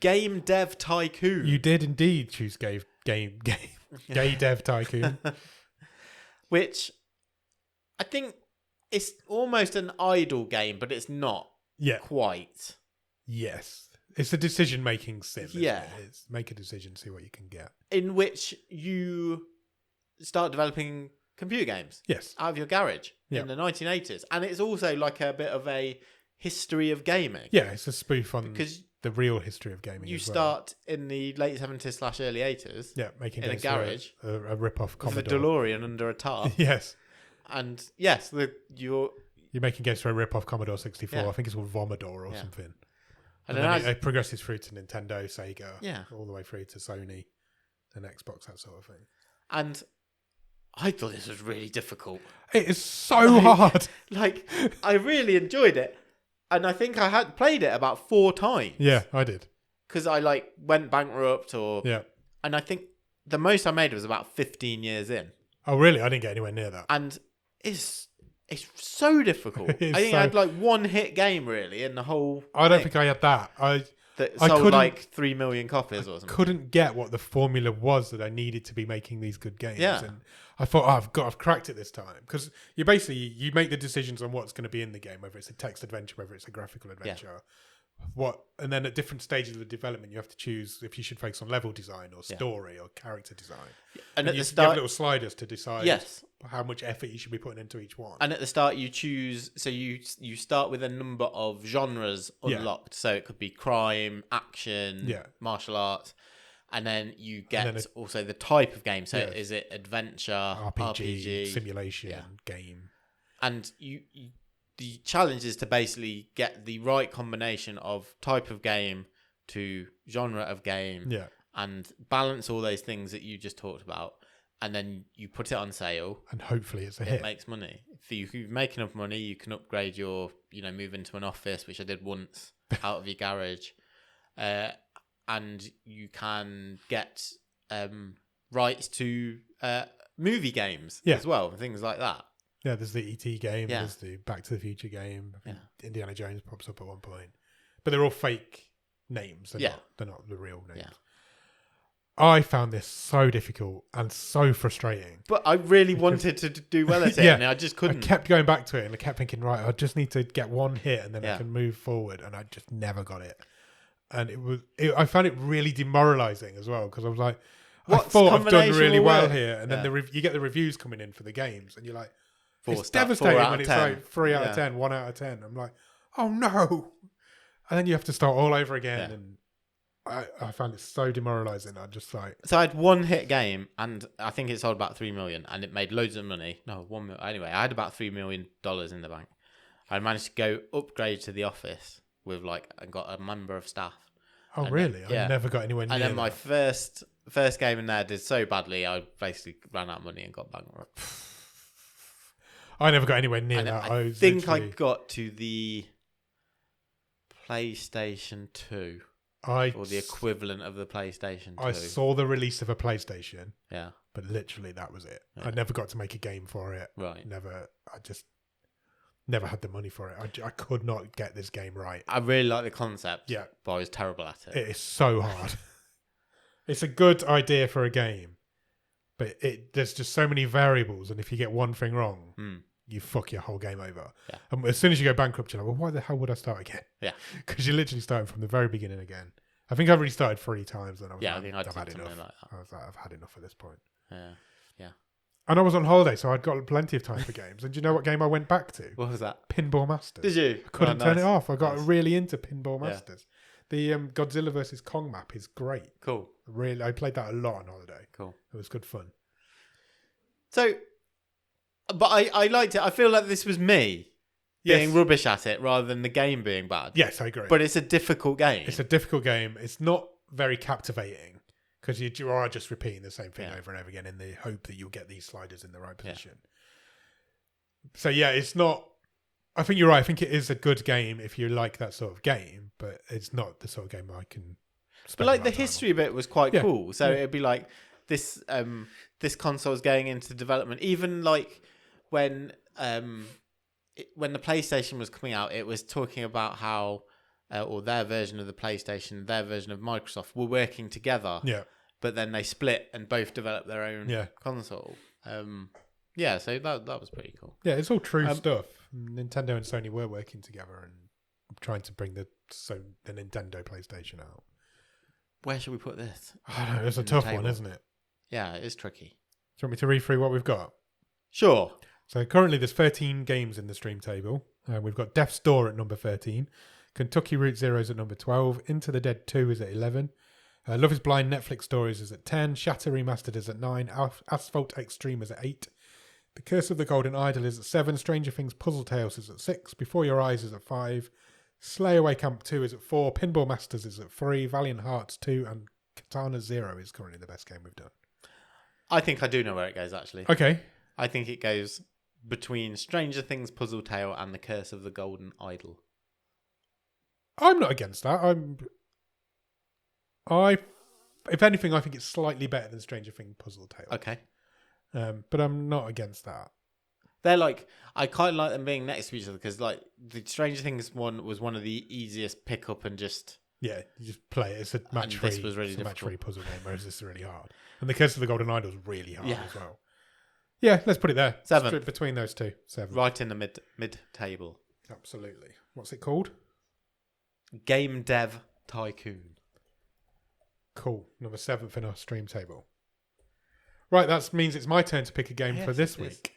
Game Dev Tycoon. You did indeed choose Gay Dev Tycoon. Which I think it's almost an idle game, but it's not quite. Yes. It's a decision-making sim, isn't Yeah. it? It's make a decision, see what you can get. In which you start developing computer games. Yes. Out of your garage in the 1980s. And it's also like a bit of a history of gaming. Yeah, it's a spoof on because the real history of gaming. You as well. start in the late 70s / early 80s. Yeah, making in a games garage. A rip-off Commodore. With a DeLorean under a tarp. Yes. And yes, you're making games for a rip-off Commodore 64. Yeah. I think it's called Vomodore or something. And then it progresses through to Nintendo, Sega, all the way through to Sony and Xbox, that sort of thing. And I thought this was really difficult. It is so hard. Like, I really enjoyed it. And I think I had played it about 4 times. Yeah, I did. Because I went bankrupt and I think the most I made was about 15 years in. Oh, really? I didn't get anywhere near that. And it's so difficult. I think I had one hit game really in the whole I don't think I had that. That sold 3 million copies or something. Couldn't get what the formula was that I needed to be making these good games. Yeah. And I thought, I've cracked it this time. Because you make the decisions on what's going to be in the game, whether it's a text adventure, whether it's a graphical adventure. And then at different stages of the development, you have to choose if you should focus on level design or story or character design. And at the you start, have little sliders to decide. Yes. how much effort you should be putting into each one. And at the start, you choose. So you start with a number of genres unlocked. So it could be crime, action, martial arts, and then you get also the type of game. So is it adventure, RPG, simulation, game? And the challenge is to basically get the right combination of type of game to genre of game, and balance all those things that you just talked about. And then you put it on sale, and hopefully it's a hit. It makes money. If you make enough money, you can upgrade your, move into an office, which I did once, out of your garage, and you can get rights to movie games as well, things like that. Yeah, there's the ET game, there's the Back to the Future game. Indiana Jones pops up at one point, but they're all fake names. They're not the real names. Yeah. I found this so difficult and so frustrating. But I really wanted to do well at it, and I just couldn't. I kept going back to it, and I kept thinking, right, I just need to get one hit, and then I can move forward, and I just never got it. And I found it really demoralising as well, because I was like, I thought I've done really well here, and then you get the reviews coming in for the games, and you're like, it's devastating when it's like 3 out of 10, 1 out of 10. I'm like, oh no. And then you have to start all over again, and I found it so demoralising. I just like... So I had one hit game, and I think it sold about 3 million, and it made loads of money. No, 1 million. Anyway, I had about $3 million in the bank. I managed to go upgrade to the office with and got a member of staff. Oh, and really? I never got anywhere near And then my that. first game in there did so badly, I basically ran out of money and got bankrupt. I never got anywhere near that. I think I got to the PlayStation 2. Or the equivalent of the PlayStation 2. I saw the release of a PlayStation. Yeah. But literally that was it. I never got to make a game for it. Right. I just never had the money for it. I could not get this game right. I really like the concept. Yeah. But I was terrible at it. It is so hard. It's a good idea for a game. But there's just so many variables, and if you get one thing wrong, you fuck your whole game over. Yeah. And as soon as you go bankrupt, you're like, well, why the hell would I start again? Yeah. Because you're literally starting from the very beginning again. I think I've restarted 3 times, and I was I think I've had enough. Like that. I was like, I've had enough at this point. Yeah. Yeah. And I was on holiday, so I'd got plenty of time for games. And do you know what game I went back to? What was that? Pinball Masters. Did you? I couldn't turn it off. I got really into Pinball Masters. The Godzilla vs. Kong map is great. Cool. Really, I played that a lot on holiday. Cool. It was good fun. So... But I liked it. I feel like this was me being rubbish at it rather than the game being bad. Yes, I agree. But it's a difficult game. It's a difficult game. It's not very captivating because you are just repeating the same thing over and over again in the hope that you'll get these sliders in the right position. So, it's not... I think you're right. I think it is a good game if you like that sort of game, but it's not the sort of game I can spend But the history bit was quite cool. So it'd be like this console is going into development. Even when the PlayStation was coming out, it was talking about how, or their version of the PlayStation, their version of Microsoft were working together. Yeah. But then they split and both developed their own console. So that was pretty cool. Yeah, it's all true stuff. Nintendo and Sony were working together and trying to bring the Nintendo PlayStation out. Where should we put this? I don't know, it's a tough one, isn't it? Yeah, it is tricky. Do you want me to read through what we've got? Sure. So currently there's 13 games in the stream table. We've got Death's Door at number 13. Kentucky Route Zero's at number 12. Into the Dead 2 is at 11. Love is Blind Netflix Stories is at 10. Shatter Remastered is at 9. Asphalt Extreme is at 8. The Curse of the Golden Idol is at 7. Stranger Things Puzzle Tales is at 6. Before Your Eyes is at 5. Slay Away Camp 2 is at 4. Pinball Masters is at 3. Valiant Hearts 2 and Katana Zero is currently the best game we've done. I think I do know where it goes, actually. Okay. I think it goes between Stranger Things Puzzle Tale and The Curse of the Golden Idol. I'm not against that. If anything, I think it's slightly better than Stranger Things Puzzle Tale. Okay. But I'm not against that. They're I quite like them being next to each other because the Stranger Things one was one of the easiest pick up and just... Yeah, you just play it. It's a match-free, this was really match-free puzzle game, whereas this is really hard. And The Curse of the Golden Idol is really hard as well. Yeah, let's put it there. 7. Between those two. 7. Right in the mid table. Absolutely. What's it called? Game Dev Tycoon. Cool. Number 7th in our stream table. Right, that means it's my turn to pick a game Yes, for this it is. week.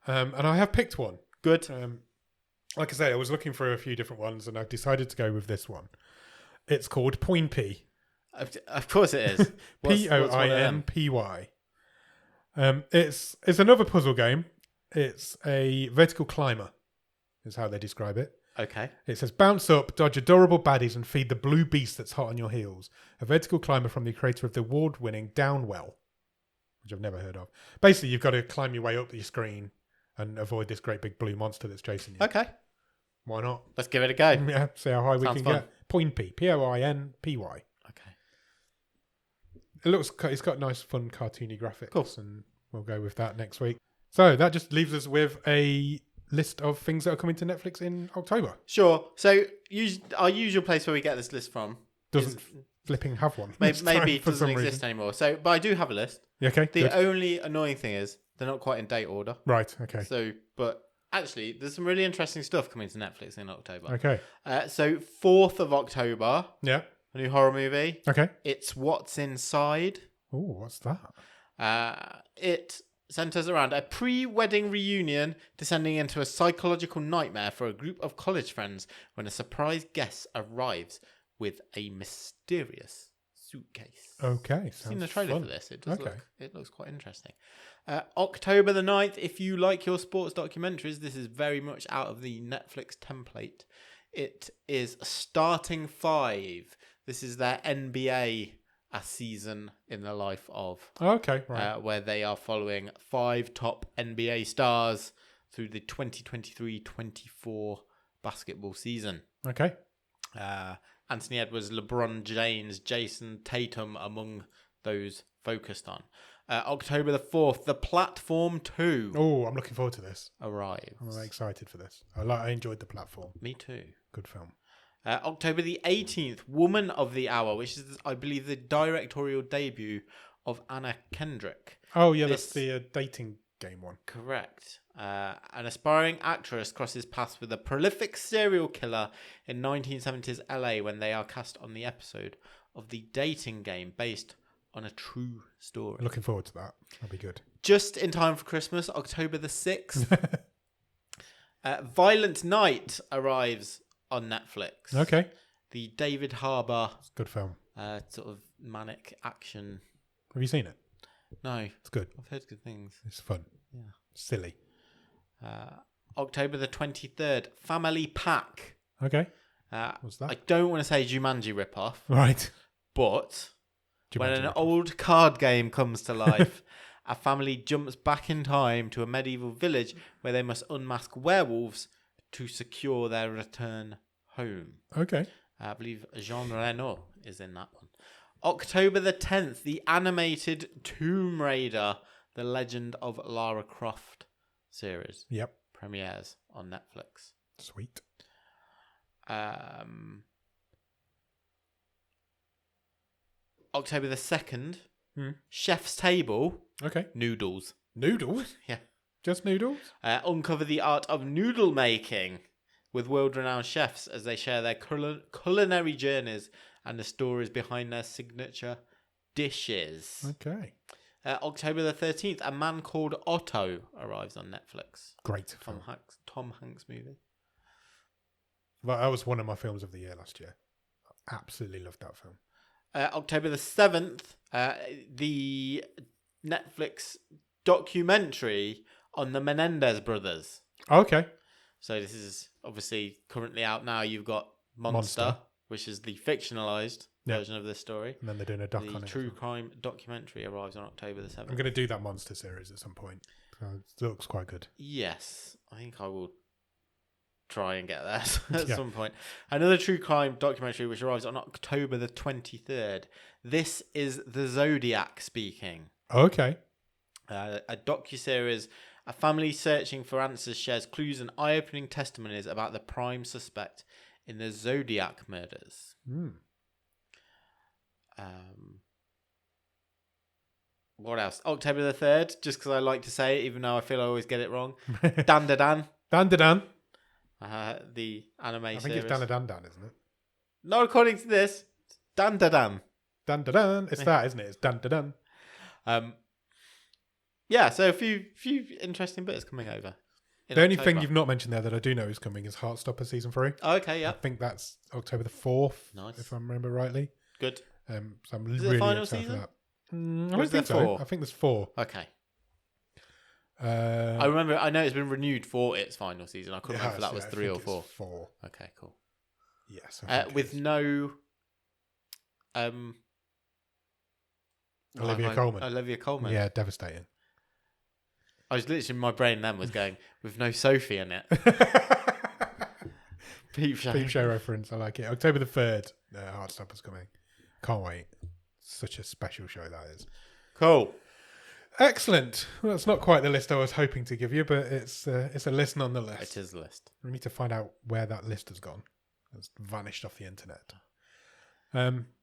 And I have picked one. Good. Like I say, I was looking for a few different ones, and I've decided to go with this one. It's called Poinpy. Of course it is. Poinpy. It's another puzzle game. It's a vertical climber, is how they describe it. Okay. It says, bounce up, dodge adorable baddies, and feed the blue beast that's hot on your heels. A vertical climber from the creator of the award-winning Downwell, which I've never heard of. Basically, you've got to climb your way up your screen and avoid this great big blue monster that's chasing you. Okay. Why not? Let's give it a go. Yeah, see how high we Sounds can fun. get. Poinpy. Poinpy. Okay. It's got nice, fun, cartoony graphics. Cool. And we'll go with that next week. So that just leaves us with a list of things that are coming to Netflix in October. Sure. So our usual place where we get this list from Doesn't flipping have one. maybe this time it for doesn't some exist reason. anymore. So, but I do have a list. Okay. The Good. only annoying thing is they're not quite in date order. Right. Okay. So, but actually, there's some really interesting stuff coming to Netflix in October. Okay. So 4th of October, Yeah. a new horror movie. Okay. It's What's Inside. Oh, what's that? It centers around a pre-wedding reunion descending into a psychological nightmare for a group of college friends when a surprise guest arrives with a mysterious suitcase. Okay. I've seen the trailer fun. for this. It does Okay. it looks quite interesting. October the 9th, if you like your sports documentaries, this is very much out of the Netflix template. It is Starting 5. This is their NBA season in the life of, Okay. Right. where they are following 5 top NBA stars through the 2023-24 basketball season. Okay. Anthony Edwards, LeBron James, Jason Tatum among those focused on. October the 4th, The Platform 2 Oh, I'm looking forward to this. arrives. I'm excited for this. I enjoyed The Platform. Me too. Good film. October the 18th, Woman of the Hour, which is, I believe, the directorial debut of Anna Kendrick. Oh, yeah, that's the dating game one. Correct. An aspiring actress crosses paths with a prolific serial killer in 1970s LA when they are cast on the episode of The Dating Game based on a true story. Looking forward to that. That'll be good. Just in time for Christmas, October the 6th, Violent Night arrives on Netflix. Okay. The David Harbour Good film. sort of manic action. Have you seen it? No, It's good. I've heard good things. It's fun. Yeah. Silly. October the 23rd, Family Pack. Okay. What's that? I don't want to say Jumanji ripoff, Right. but when Jumanji an ripoff. old card game comes to life, a family jumps back in time to a medieval village where they must unmask werewolves to secure their return home. Okay. I believe Jean Reno is in that one. October the 10th, the animated Tomb Raider, The Legend of Lara Croft series Yep. premieres on Netflix. Sweet. October the 2nd, Chef's Table, Okay. Noodles. Noodles? Yeah. Just noodles? Uncover the art of noodle making with world-renowned chefs as they share their culinary journeys and the stories behind their signature dishes. Okay. October the 13th, A Man Called Otto arrives on Netflix. Great. Tom Hanks movie. That was one of my films of the year last year. Absolutely loved that film. October the 7th, the Netflix documentary on the Menendez brothers. Okay. So this is obviously currently out now. You've got Monster. Monster. Which is the fictionalized Yep. version of this story. And then they're doing a doc The on it. true crime documentary arrives on October the 7th. I'm going to do that Monster series at some point. It looks quite good. Yes, I think I will try and get there at Yeah. some point. Another true crime documentary which arrives on October the 23rd. This is The Zodiac speaking. Okay. A docuseries, a family searching for answers shares clues and eye-opening testimonies about the prime suspect in the Zodiac murders. What else? October the 3rd, just because I like to say it, even though I feel I always get it wrong. Dan Da Dan. Dan Da Dan. The anime I think series. it's Dan Da Dan, isn't it? Not according to this. Dan Da Dan. Dan Da Dan. It's that, isn't it? It's Dan Da Dan. yeah, so a few interesting bits coming over. in The only thing October. you've not mentioned there that I do know is coming is Heartstopper Season 3. Oh, okay, I yeah. think that's October the 4th, Nice. if I remember rightly. Good. So I'm Is it really the final excited season? for that. I Or don't is there think so. 4? I think there's 4. Okay. I know it's been renewed for its final season. I couldn't remember if that was 3 or 4. 4. Okay, cool. Yes. I think With it's no Olivia Colman. Olivia Colman. Yeah, devastating. I was literally, my brain then was going, with no Sophie in it. Peep show. Peep show reference. I like it. October the 3rd. Heartstopper's coming. Can't wait. Such a special show that is. Cool. Excellent. Well, that's not quite the list I was hoping to give you, but it's a list nonetheless. It is a list. We need to find out where that list has gone. It's vanished off the internet.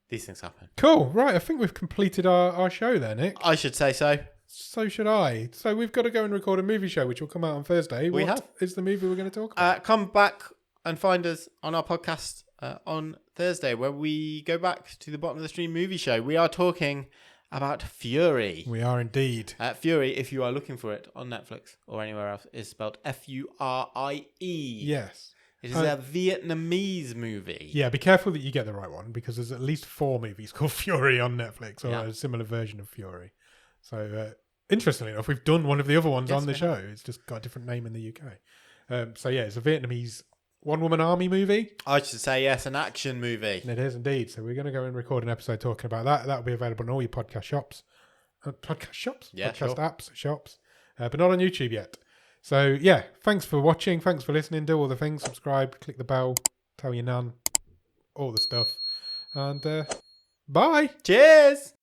These things happen. Cool. Right. I think we've completed our show there, Nick. I should say so. So should I. So we've got to go and record a movie show, which will come out on Thursday. What is the movie we're going to talk about? Come back and find us on our podcast on Thursday, where we go back to the Bottom of the Stream movie show. We are talking about Fury. We are indeed. Fury, if you are looking for it on Netflix or anywhere else, is spelled Furie. Yes. It is a Vietnamese movie. Yeah, be careful that you get the right one, because there's at least 4 movies called Fury on Netflix, or a similar version of Fury. So, interestingly enough, we've done one of the other ones on the show. It's just got a different name in the UK. So, yeah, it's a Vietnamese one-woman army movie. I should say, yes, an action movie. It is indeed. So we're going to go and record an episode talking about that. That'll be available on all your podcast shops. Podcast shops? Yeah, podcast sure. apps, shops. But not on YouTube yet. So, yeah, thanks for watching. Thanks for listening. Do all the things. Subscribe, click the bell, tell your nan, all the stuff. And bye. Cheers.